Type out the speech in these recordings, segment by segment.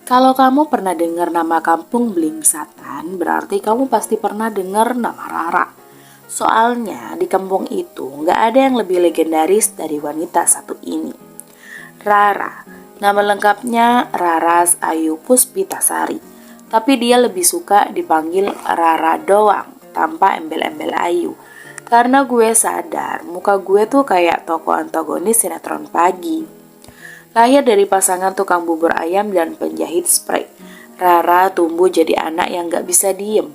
Kalau kamu pernah dengar nama kampung Blingsatan, berarti kamu pasti pernah dengar nama Rara. Soalnya di kampung itu nggak ada yang lebih legendaris dari wanita satu ini. Rara, nama lengkapnya Raras Ayu Puspitasari. Tapi dia lebih suka dipanggil Rara doang, tanpa embel-embel Ayu. Karena gue sadar muka gue tuh kayak tokoh antagonis sinetron pagi. Lahir dari pasangan tukang bubur ayam dan penjahit spray, Rara tumbuh jadi anak yang gak bisa diem,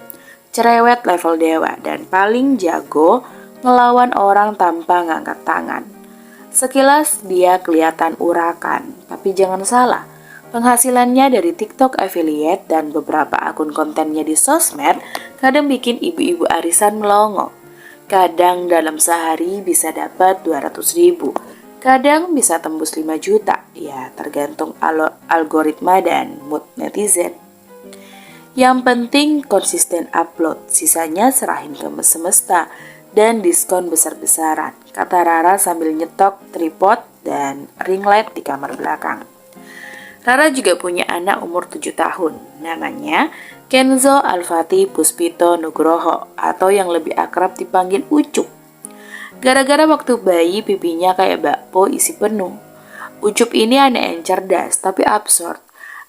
cerewet level dewa, dan paling jago ngelawan orang tanpa ngangkat tangan. Sekilas dia kelihatan urakan, tapi jangan salah, penghasilannya dari TikTok affiliate dan beberapa akun kontennya di sosmed kadang bikin ibu-ibu arisan melongo. Kadang dalam sehari bisa dapat 200.000, kadang bisa tembus 5 juta, ya tergantung algoritma dan mood netizen. Yang penting konsisten upload, sisanya serahin ke semesta dan diskon besar-besaran, kata Rara sambil nyetok tripod dan ring light di kamar belakang. Rara juga punya anak umur 7 tahun, namanya Kenzo Alfati Puspito Nugroho atau yang lebih akrab dipanggil Ucup. Gara-gara waktu bayi pipinya kayak bakpo isi penuh. Ucup ini anak yang cerdas tapi absurd.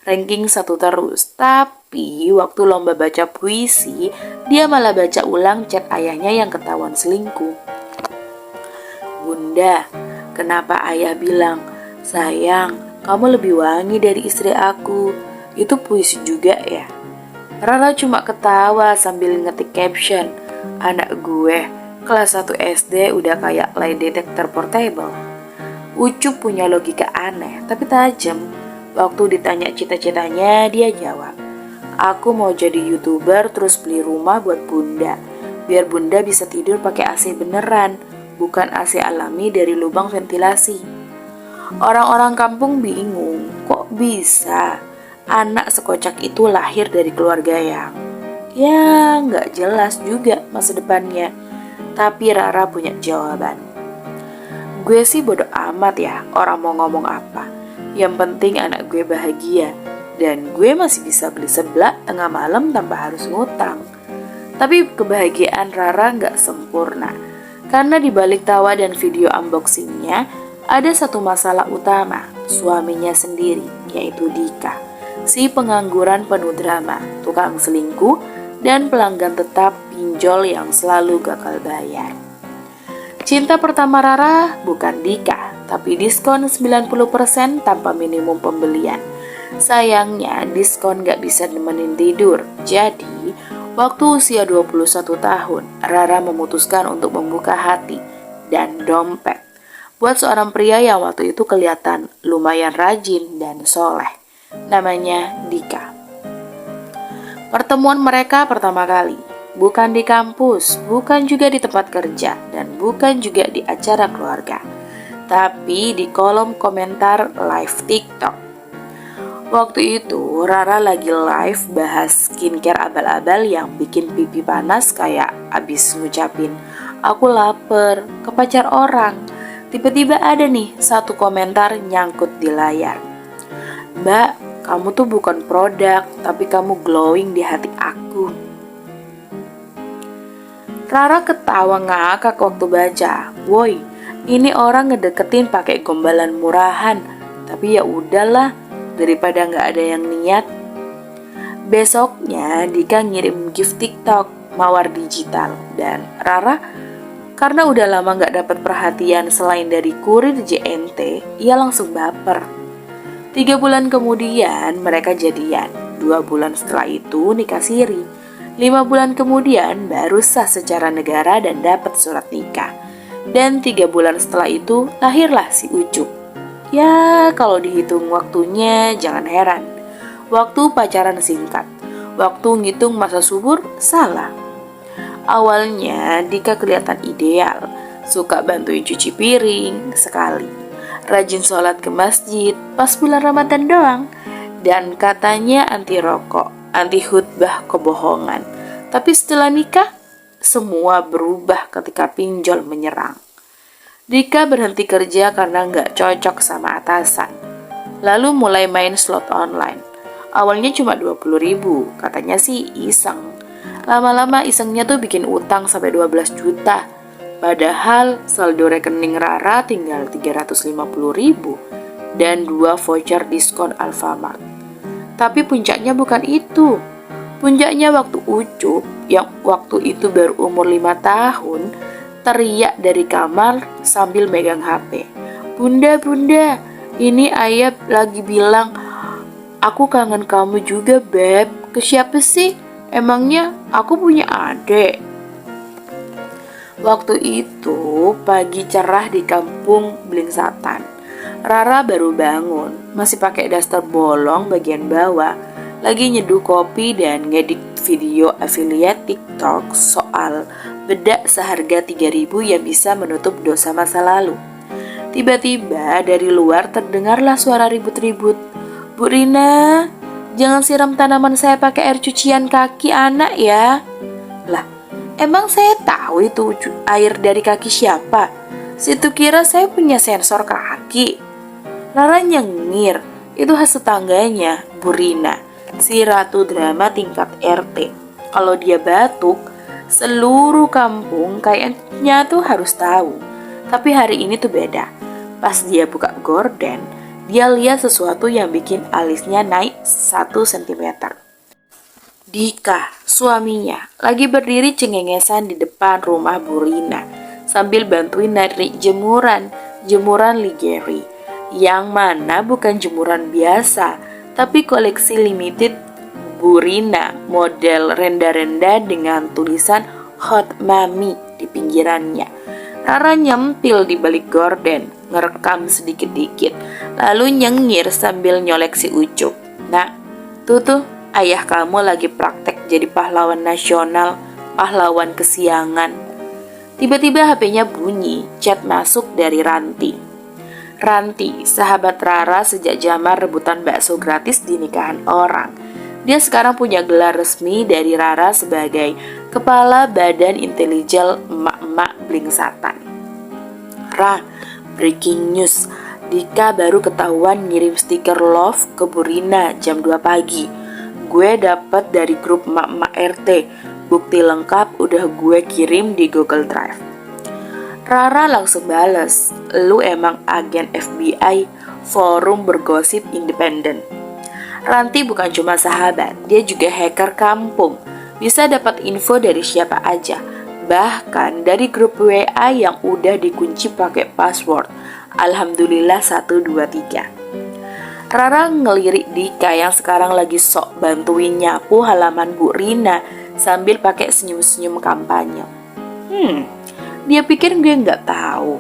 Ranking 1 terus. Tapi waktu lomba baca puisi, dia malah baca ulang chat ayahnya yang ketahuan selingkuh. Bunda, kenapa ayah bilang, sayang, kamu lebih wangi dari istri aku? Itu puisi juga ya? Rara cuma ketawa sambil ngetik caption, anak gue kelas 1 SD udah kayak lie detector portable. Ucup punya logika aneh tapi tajam. Waktu ditanya cita-citanya, dia jawab, aku mau jadi YouTuber terus beli rumah buat bunda. Biar bunda bisa tidur pakai AC beneran, bukan AC alami dari lubang ventilasi. Orang-orang kampung bingung, kok bisa anak sekocak itu lahir dari keluarga yang ya nggak jelas juga masa depannya. Tapi Rara punya jawaban. Gue sih bodo amat ya orang mau ngomong apa. Yang penting anak gue bahagia. Dan gue masih bisa beli seblak tengah malam tanpa harus ngutang. Tapi kebahagiaan Rara nggak sempurna. Karena di balik tawa dan video unboxingnya ada satu masalah utama, suaminya sendiri, yaitu Dika. Si pengangguran penuh drama, tukang selingkuh, dan pelanggan tetap pinjol yang selalu gagal bayar. Cinta pertama Rara bukan Dika, tapi diskon 90% tanpa minimum pembelian. Sayangnya diskon gak bisa nemenin tidur. Jadi, waktu usia 21 tahun, Rara memutuskan untuk membuka hati dan dompet buat seorang pria yang waktu itu kelihatan lumayan rajin dan soleh. Namanya Dika. Pertemuan mereka pertama kali, bukan di kampus, bukan juga di tempat kerja, dan bukan juga di acara keluarga, tapi di kolom komentar live TikTok. Waktu itu Rara lagi live bahas skincare abal-abal yang bikin pipi panas kayak abis ngucapin, aku lapar, ke pacar orang. Tiba-tiba ada nih satu komentar nyangkut di layar. Mbak, kamu tuh bukan produk, tapi kamu glowing di hati aku. Rara ketawa ngakak waktu baca. Woi, ini orang ngedeketin pakai gombalan murahan. Tapi ya udahlah, daripada nggak ada yang niat. Besoknya Dika ngirim gift TikTok mawar digital dan Rara karena udah lama nggak dapat perhatian selain dari kurir JNT, ia langsung baper. 3 bulan kemudian mereka jadian. 2 bulan setelah itu nikah siri. 5 bulan kemudian baru sah secara negara dan dapat surat nikah. Dan 3 bulan setelah itu lahirlah si Ucup. Ya kalau dihitung waktunya jangan heran. Waktu pacaran singkat, waktu ngitung masa subur salah. Awalnya Dika kelihatan ideal, suka bantuin cuci piring sekali, rajin sholat ke masjid pas bulan Ramadan doang, dan katanya anti rokok, anti khutbah kebohongan. Tapi setelah nikah, semua berubah ketika pinjol menyerang. Dika berhenti kerja karena nggak cocok sama atasan, lalu mulai main slot online. Awalnya cuma 20.000, katanya sih iseng. Lama-lama isengnya tuh bikin utang sampai 12 juta. Padahal saldo rekening Rara tinggal 350.000 dan 2 voucher diskon Alfamart. Tapi puncaknya bukan itu. Puncaknya waktu Ucup, yang waktu itu baru umur 5 tahun, teriak dari kamar sambil megang HP. Bunda, bunda, ini ayah lagi bilang, aku kangen kamu juga, Beb. Ke siapa sih? Emangnya aku punya adik? Waktu itu pagi cerah di kampung Blingsatan. Rara baru bangun, masih pakai daster bolong bagian bawah, lagi nyeduh kopi dan ngedit video affiliate TikTok soal bedak seharga 3.000 yang bisa menutup dosa masa lalu. Tiba-tiba dari luar terdengarlah suara ribut-ribut. Bu Rina, jangan siram tanaman saya pakai air cucian kaki anak ya. Lah, emang saya tahu itu air dari kaki siapa? Situ kira saya punya sensor kaki. Rara nyengir, itu khas tetangganya, Bu Rina, si ratu drama tingkat RT. Kalau dia batuk, seluruh kampung kayaknya tuh harus tahu. Tapi hari ini tuh beda. Pas dia buka gorden, dia lihat sesuatu yang bikin alisnya naik 1 cm. Dika, suaminya, lagi berdiri cengengesan di depan rumah Bu Rina sambil bantuin narik jemuran ligeri. Yang mana bukan jemuran biasa, tapi koleksi limited Bu Rina, model renda-renda dengan tulisan Hot Mami di pinggirannya. Rara nyempil di balik gorden, ngerekam sedikit-dikit, lalu nyengir sambil nyolek si Ucup. Nah, tuh, ayah kamu lagi praktek jadi pahlawan nasional, pahlawan kesiangan. Tiba-tiba HP-nya bunyi, chat masuk dari Ranti, sahabat Rara sejak zaman rebutan bakso gratis di nikahan orang. Dia sekarang punya gelar resmi dari Rara sebagai Kepala Badan Intelijen Emak-emak Blingsatan. Breaking news. Dika baru ketahuan ngirim stiker love ke Bu Rina jam 2 pagi. Gue dapet dari grup emak-emak RT. Bukti lengkap udah gue kirim di Google Drive. Rara langsung bales, lu emang agen FBI, forum bergosip independen. Ranti bukan cuma sahabat, dia juga hacker kampung. Bisa dapat info dari siapa aja, bahkan dari grup WA yang udah dikunci pakai password. Alhamdulillah 123. Rara ngelirik Dika yang sekarang lagi sok bantuin nyapu halaman Bu Rina sambil pakai senyum-senyum kampanye. Dia pikir gue nggak tahu.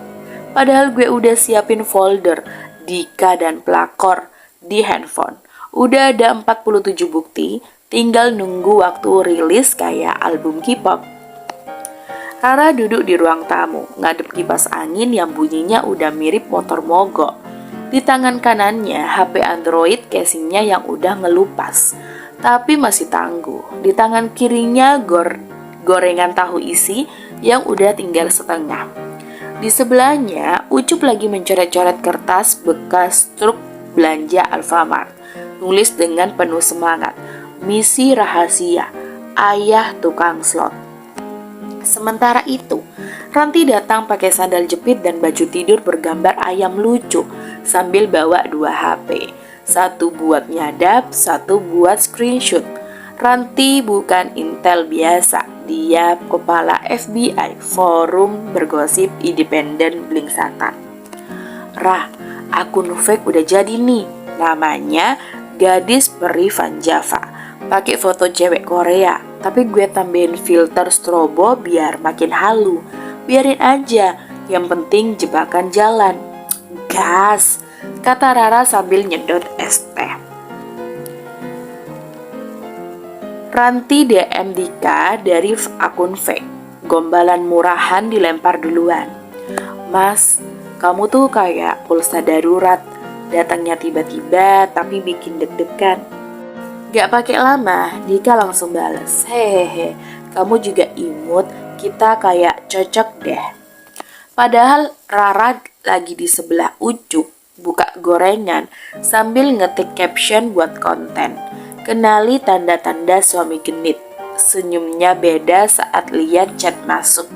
Padahal gue udah siapin folder Dika dan pelakor di handphone. Udah ada 47 bukti, tinggal nunggu waktu rilis kayak album K-pop. Rara duduk di ruang tamu, ngadep kipas angin yang bunyinya udah mirip motor mogok. Di tangan kanannya HP Android casingnya yang udah ngelupas, tapi masih tangguh. Di tangan kirinya gorengan tahu isi yang udah tinggal setengah. Di sebelahnya, Ucup lagi mencoret-coret kertas bekas truk belanja Alfamart. Nulis dengan penuh semangat, misi rahasia, ayah tukang slot. Sementara itu, Ranti datang pakai sandal jepit dan baju tidur bergambar ayam lucu sambil bawa 2 HP. Satu buat nyadap, satu buat screenshot. Ranti bukan intel biasa, dia kepala FBI, forum bergosip independen Blingsatan. Akun fake udah jadi nih, namanya Gadis Peri Van Java. Pakai foto cewek Korea, tapi gue tambahin filter strobo biar makin halu. Biarin aja, yang penting jebakan jalan. Gas, kata Rara sambil nyedot es teh. Ranti DM Dika dari akun fake. Gombalan murahan dilempar duluan. Mas, kamu tuh kayak pulsa darurat. Datangnya tiba-tiba tapi bikin deg-degan. Gak pakai lama, Dika langsung balas. Hehehe, kamu juga imut, kita kayak cocok deh. Padahal Rara lagi di sebelah Ucup, buka gorengan sambil ngetik caption buat konten. Kenali tanda-tanda suami genit. Senyumnya beda saat lihat chat masuk.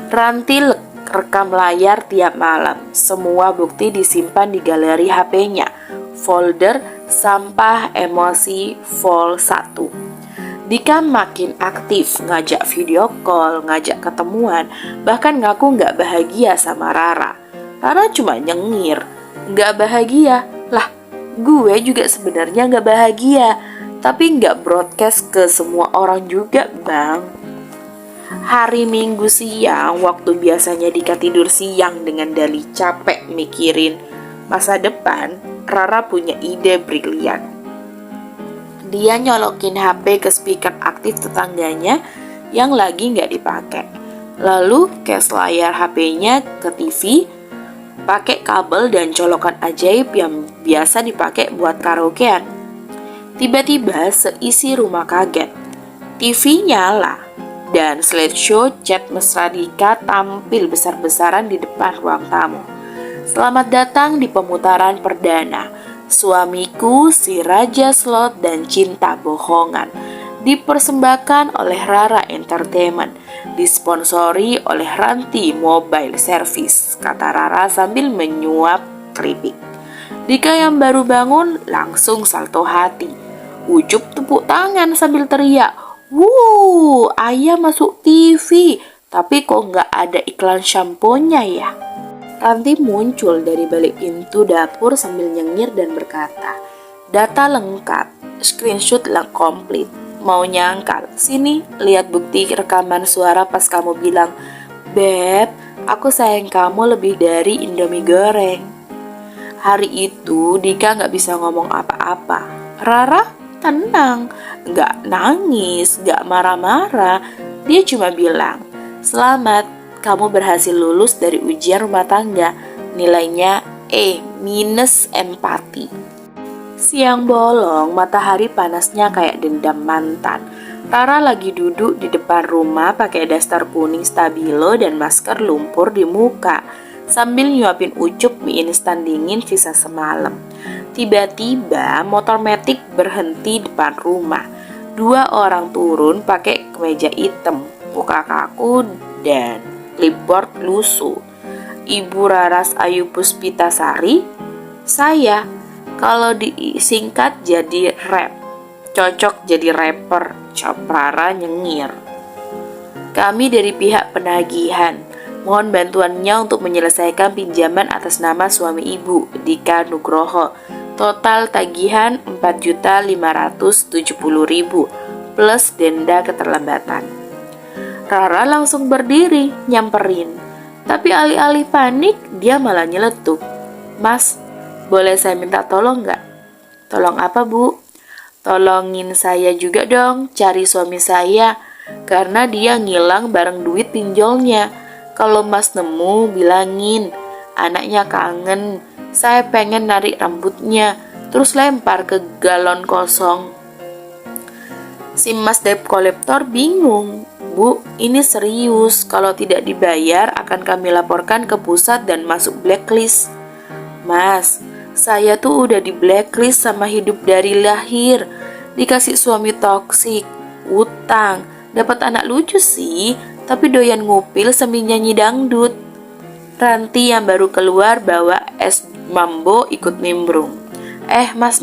Ranti rekam layar tiap malam. Semua bukti disimpan di galeri HP-nya. Folder sampah emosi vol 1. Dika makin aktif, ngajak video call, ngajak ketemuan, bahkan ngaku nggak bahagia sama Rara. Rara cuma nyengir, nggak bahagia. Lah, gue juga sebenarnya nggak bahagia, tapi nggak broadcast ke semua orang juga, Bang. Hari Minggu siang, waktu biasanya Dika tidur siang dengan dalih capek mikirin masa depan, Rara punya ide brilian. Dia nyolokin HP ke speaker aktif tetangganya yang lagi nggak dipakai. Lalu case layar HP-nya ke TV, pakai kabel dan colokan ajaib yang biasa dipakai buat karaokean. Tiba-tiba seisi rumah kaget. TV nyala dan slideshow chat mesra Dika tampil besar-besaran di depan ruang tamu. Selamat datang di pemutaran perdana. Suamiku si Raja Slot dan Cinta Bohongan. Dipersembahkan oleh Rara Entertainment. Disponsori oleh Ranti Mobile Service, kata Rara sambil menyuap keripik. Dika yang baru bangun langsung salto hati. Ucup tepuk tangan sambil teriak, "Wuh, ayah masuk TV, tapi kok nggak ada iklan shampoo-nya ya?" Ranti muncul dari balik pintu dapur sambil nyengir dan berkata, "Data lengkap, screenshot komplit. Mau nyangkal, sini lihat bukti rekaman suara pas kamu bilang, 'Beb, aku sayang kamu lebih dari Indomie goreng.'" Hari itu Dika nggak bisa ngomong apa-apa. Rara tenang, nggak nangis, nggak marah-marah. Dia cuma bilang, "Selamat, kamu berhasil lulus dari ujian rumah tangga. Nilainya E minus empati." Siang bolong, matahari panasnya kayak dendam mantan. Rara lagi duduk di depan rumah pakai daster kuning stabilo dan masker lumpur di muka, sambil nyuapin Ucup mie instan dingin sisa semalam. Tiba-tiba motor metik berhenti depan rumah. 2 orang turun pakai kemeja hitam, muka kaku dan clipboard lusuh. Ibu Raras Ayu Puspitasari, saya. Kalau disingkat jadi rap, cocok jadi rapper, Cop Rara nyengir. "Kami dari pihak penagihan, mohon bantuannya untuk menyelesaikan pinjaman atas nama suami ibu, Dika Nugroho. Total tagihan 4.570.000 plus denda keterlambatan." Rara langsung berdiri, nyamperin. Tapi alih-alih panik, dia malah nyeletuk, "Mas, boleh saya minta tolong nggak?" "Tolong apa, Bu?" "Tolongin saya juga dong, cari suami saya. Karena dia ngilang bareng duit pinjolnya. Kalau Mas nemu, bilangin. Anaknya kangen. Saya pengen narik rambutnya, terus lempar ke galon kosong." Si Mas Debt Collector bingung. "Bu, ini serius. Kalau tidak dibayar akan kami laporkan ke pusat dan masuk blacklist." "Mas, saya tuh udah di blacklist sama hidup dari lahir. Dikasih suami toksik, utang, dapat anak lucu sih, tapi doyan ngupil sambil nyanyi dangdut." Ranti yang baru keluar bawa es mambo ikut nimbrung. Mas,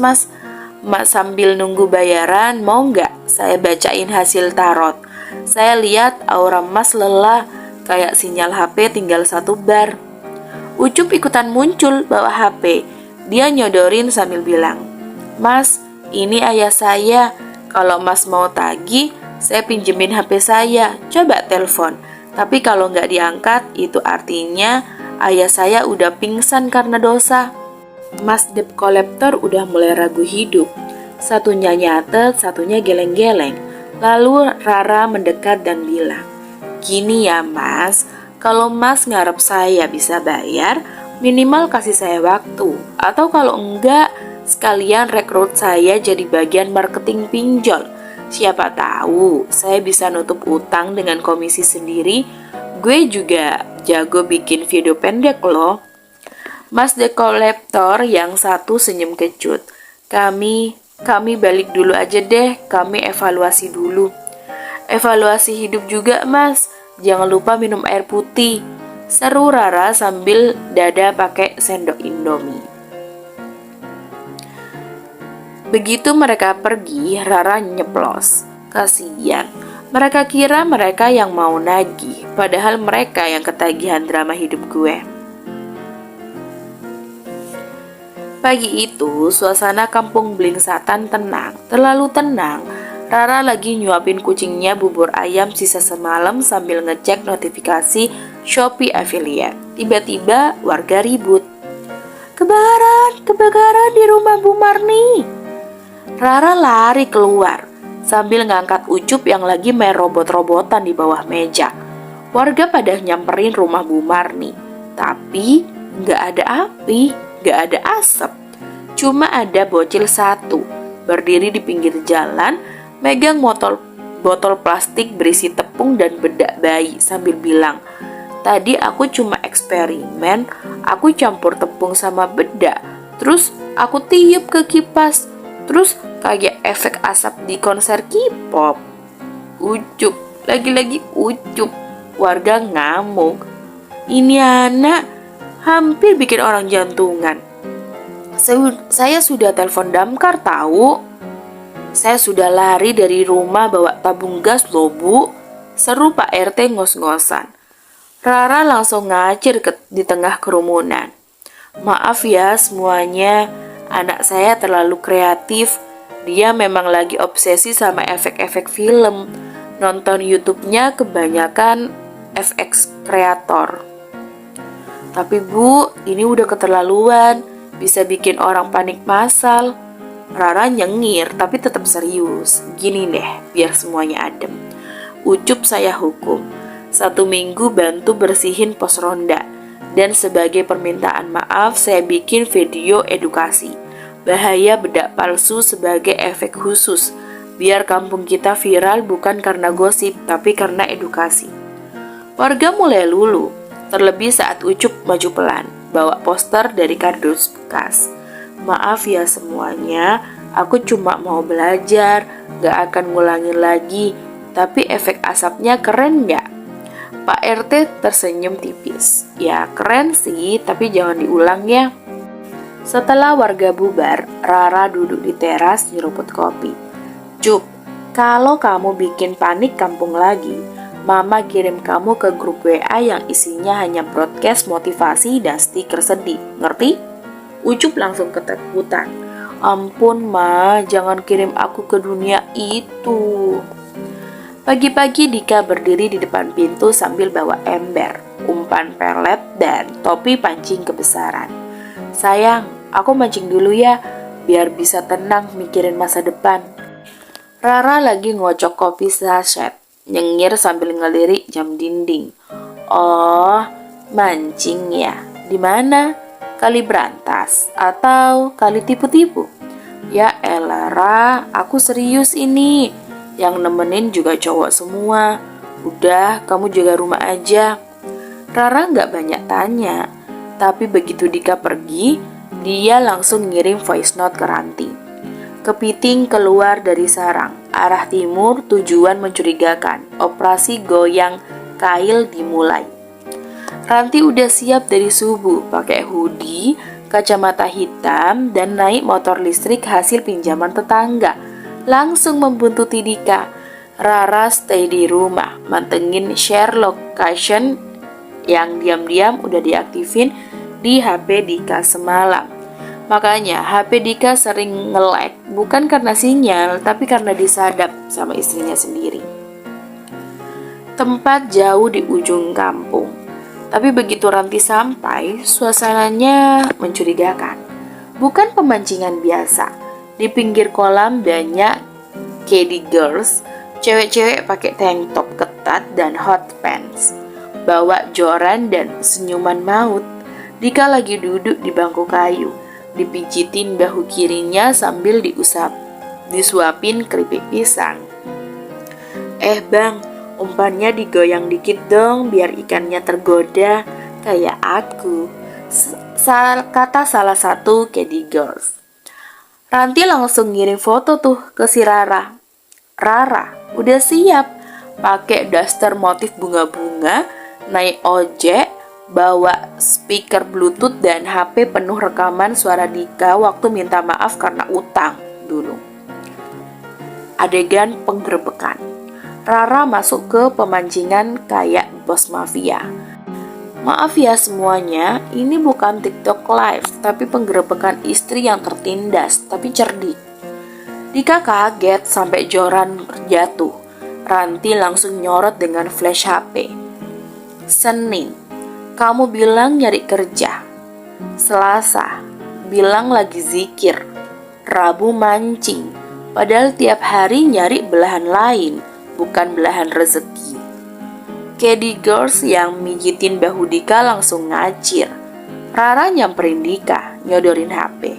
sambil nunggu bayaran, mau nggak saya bacain hasil tarot? Saya lihat aura Mas lelah, kayak sinyal HP tinggal 1 bar." Ucup ikutan muncul bawa HP. Dia nyodorin sambil bilang, "Mas, ini ayah saya. Kalau Mas mau tagih, saya pinjemin HP saya. Coba telepon. Tapi kalau nggak diangkat, itu artinya ayah saya udah pingsan karena dosa." Mas Debt Collector udah mulai ragu hidup. Satunya nyatet, satunya geleng-geleng. Lalu Rara mendekat dan bilang, "Gini ya Mas, kalau Mas ngarep saya bisa bayar, minimal kasih saya waktu. Atau kalau enggak, sekalian rekrut saya jadi bagian marketing pinjol. Siapa tahu saya bisa nutup utang dengan komisi sendiri. Gue juga jago bikin video pendek loh." Mas Debt Collector yang satu senyum kecut. "Kami Kami balik dulu aja deh, kami evaluasi dulu. Evaluasi hidup juga mas, jangan lupa minum air putih. Seru Rara sambil dada pakai sendok Indomie. Begitu mereka pergi, Rara nyeplos. Kasian, mereka kira mereka yang mau nagih, padahal mereka yang ketagihan drama hidup gue. Pagi itu, suasana kampung Blingsatan tenang, terlalu tenang. Rara lagi nyuapin kucingnya bubur ayam sisa semalam sambil ngecek notifikasi Shopee affiliate. Tiba-tiba warga ribut. Kebakaran di rumah Bu Marni. Rara lari keluar sambil ngangkat Ucup yang lagi main robot-robotan di bawah meja. Warga pada nyamperin rumah Bu Marni, tapi nggak ada api, nggak ada asap. Cuma ada bocil satu berdiri di pinggir jalan, megang botol plastik berisi tepung dan bedak bayi sambil bilang, "Tadi aku cuma eksperimen, aku campur tepung sama bedak, terus aku tiup ke kipas, terus kayak efek asap di konser K-pop." Ucup, lagi-lagi Ucup. Warga ngamuk. Ini anak hampir bikin orang jantungan. Saya sudah telepon damkar tahu. Saya sudah lari dari rumah bawa tabung gas loh Bu, seru Pak RT ngos-ngosan. Rara langsung ngacir di tengah kerumunan. Maaf ya semuanya, anak saya terlalu kreatif. Dia memang lagi obsesi sama efek-efek film. Nonton YouTube-nya kebanyakan FX kreator. Tapi Bu, ini udah keterlaluan. Bisa bikin orang panik massal. Rara nyengir tapi tetap serius. Gini deh, biar semuanya adem. Ucup saya hukum. 1 minggu bantu bersihin pos ronda. Dan sebagai permintaan maaf saya bikin video edukasi. Bahaya bedak palsu sebagai efek khusus. Biar kampung kita viral bukan karena gosip tapi karena edukasi. Warga mulai lulu. Terlebih saat Ucup maju pelan, bawa poster dari kardus bekas. Maaf ya semuanya, aku cuma mau belajar, gak akan ngulangin lagi. Tapi efek asapnya keren gak? Pak RT tersenyum tipis. Ya keren sih, tapi jangan diulang ya. Setelah warga bubar, Rara duduk di teras nyeruput kopi. Cup, kalau kamu bikin panik kampung lagi, Mama kirim kamu ke grup WA yang isinya hanya broadcast motivasi dan stiker sedih. Ngerti? Ucup langsung ketakutan. Ampun Ma, jangan kirim aku ke dunia itu. Pagi-pagi Dika berdiri di depan pintu sambil bawa ember, umpan pelet, dan topi pancing kebesaran. Sayang, aku mancing dulu ya, biar bisa tenang mikirin masa depan. Rara lagi ngocok kopi sachet, nyengir sambil ngelirik jam dinding. Oh, mancing ya. Di mana? Kali Brantas atau kali tipu-tipu? Ya elah Ra, aku serius ini. Yang nemenin juga cowok semua. Udah, kamu jaga rumah aja. Rara nggak banyak tanya, tapi begitu Dika pergi, dia langsung ngirim voice note ke Ranti. Kepiting keluar dari sarang, arah timur, tujuan mencurigakan. Operasi goyang kail dimulai. Ranti udah siap dari subuh, pakai hoodie, kacamata hitam, dan naik motor listrik hasil pinjaman tetangga. Langsung membuntuti Dika. Rara stay di rumah, mantengin share location yang diam-diam udah diaktifin di HP Dika semalam. Makanya HP Dika sering nge-lag, bukan karena sinyal, tapi karena disadap sama istrinya sendiri. Tempat jauh di ujung kampung. Tapi begitu Ranti sampai, suasananya mencurigakan. Bukan pemancingan biasa. Di pinggir kolam banyak kiddie girls, cewek-cewek pakai tank top ketat dan hot pants. Bawa joran dan senyuman maut. Dika lagi duduk di bangku kayu, dipijitin bahu kirinya sambil disuapin keripik pisang. Bang, umpannya digoyang dikit dong biar ikannya tergoda kayak aku, kata salah satu kiddie girls. Ranti langsung ngirim foto tuh ke si Rara. Rara udah siap, pakai daster motif bunga-bunga, naik ojek, bawa speaker bluetooth dan HP penuh rekaman suara Dika waktu minta maaf karena utang dulu. Adegan penggerebekan. Rara masuk ke pemancingan kayak bos mafia. Maaf ya semuanya, ini bukan TikTok live, tapi penggerebekan istri yang tertindas, tapi cerdik. Dika kaget sampai joran jatuh. Ranti langsung nyorot dengan flash HP. Senin, kamu bilang nyari kerja. Selasa, bilang lagi zikir. Rabu mancing, padahal tiap hari nyari belahan lain, bukan belahan rezeki. Caddy Girls yang mijitin bahu Dika langsung ngacir. Rara nyamperin Dika, nyodorin HP.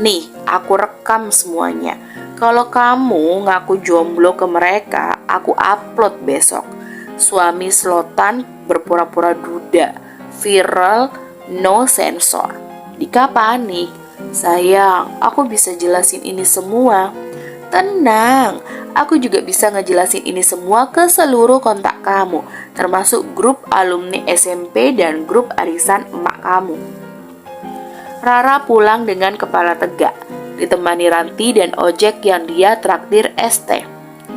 Nih, aku rekam semuanya. Kalau kamu ngaku jomblo ke mereka, aku upload besok. Suami slotan berpura-pura duda. Viral, no sensor. Dika panik. Sayang, aku bisa jelasin ini semua. Tenang, aku juga bisa ngejelasin ini semua ke seluruh kontak kamu, termasuk grup alumni SMP dan grup arisan emak kamu. Rara pulang dengan kepala tegak, ditemani Ranti dan ojek yang dia traktir es teh.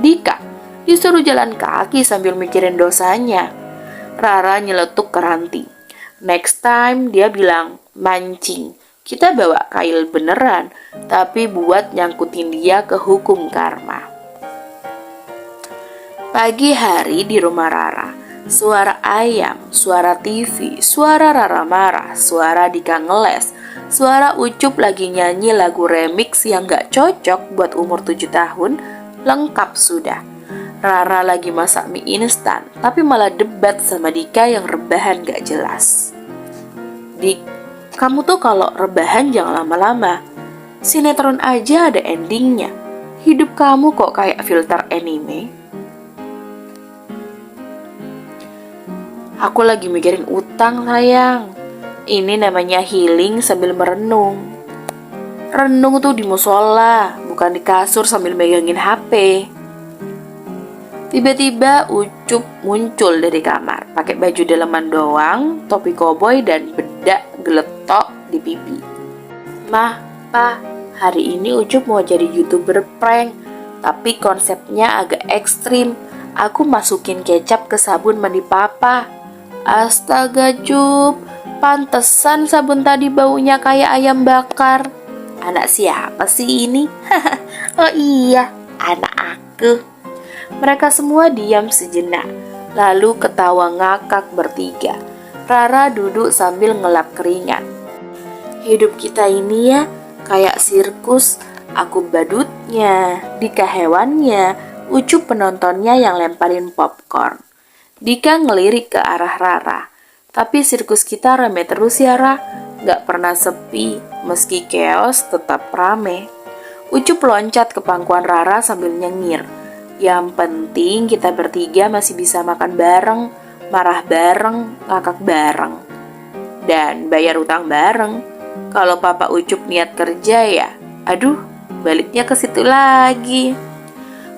Dika disuruh jalan kaki sambil mikirin dosanya. Rara nyeletuk ke Ranti. Next time dia bilang, mancing. Kita bawa kail beneran, tapi buat nyangkutin dia ke hukum karma. Pagi hari di rumah Rara, suara ayam, suara TV, suara Rara marah, suara Dika ngeles, suara Ucup lagi nyanyi lagu remix yang gak cocok buat umur 7 tahun, lengkap sudah. Rara lagi masak mie instan, tapi malah debat sama Dika yang rebahan gak jelas. Dik, kamu tuh kalau rebahan jangan lama-lama. Sinetron aja ada endingnya. Hidup kamu kok kayak filter anime. Aku lagi mikirin utang sayang. Ini namanya healing sambil merenung. Renung tuh di musola, bukan di kasur sambil megangin HP. Tiba-tiba Ucup muncul dari kamar, pakai baju daleman doang, topi koboi dan bedak geletok di pipi. Mah, Pa, hari ini Ucup mau jadi YouTuber prank, tapi konsepnya agak ekstrim. Aku masukin kecap ke sabun mandi Papa. Astaga Cup, pantesan sabun tadi baunya kayak ayam bakar. Anak siapa sih ini? Oh iya, anak aku. Mereka semua diam sejenak, lalu ketawa ngakak bertiga. Rara duduk sambil ngelap keringat. Hidup kita ini ya kayak sirkus, aku badutnya, Dika hewannya, Ucup penontonnya yang lemparin popcorn. Dika ngelirik ke arah Rara. Tapi sirkus kita rame terus ya Ra, gak pernah sepi, meski chaos tetap rame. Ucup loncat ke pangkuan Rara sambil nyengir. Yang penting kita bertiga masih bisa makan bareng, marah bareng, ngakak bareng, dan bayar utang bareng. Kalau Papa Ucup niat kerja ya, aduh, baliknya ke situ lagi.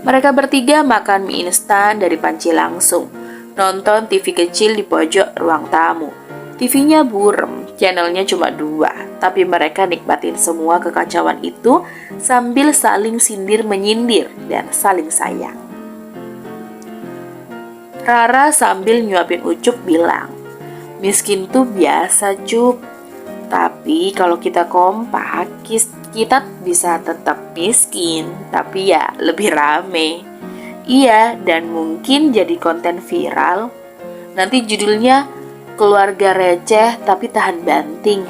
Mereka bertiga makan mie instan dari panci langsung, nonton TV kecil di pojok ruang tamu. TV-nya burem, channelnya cuma 2, tapi mereka nikmatin semua kekacauan itu sambil saling sindir-menyindir dan saling sayang. Rara sambil nyuapin Ucup bilang, miskin tuh biasa Cup, tapi kalau kita kompak, kita bisa tetap miskin, tapi ya lebih rame. Iya, dan mungkin jadi konten viral. Nanti judulnya keluarga receh tapi tahan banting.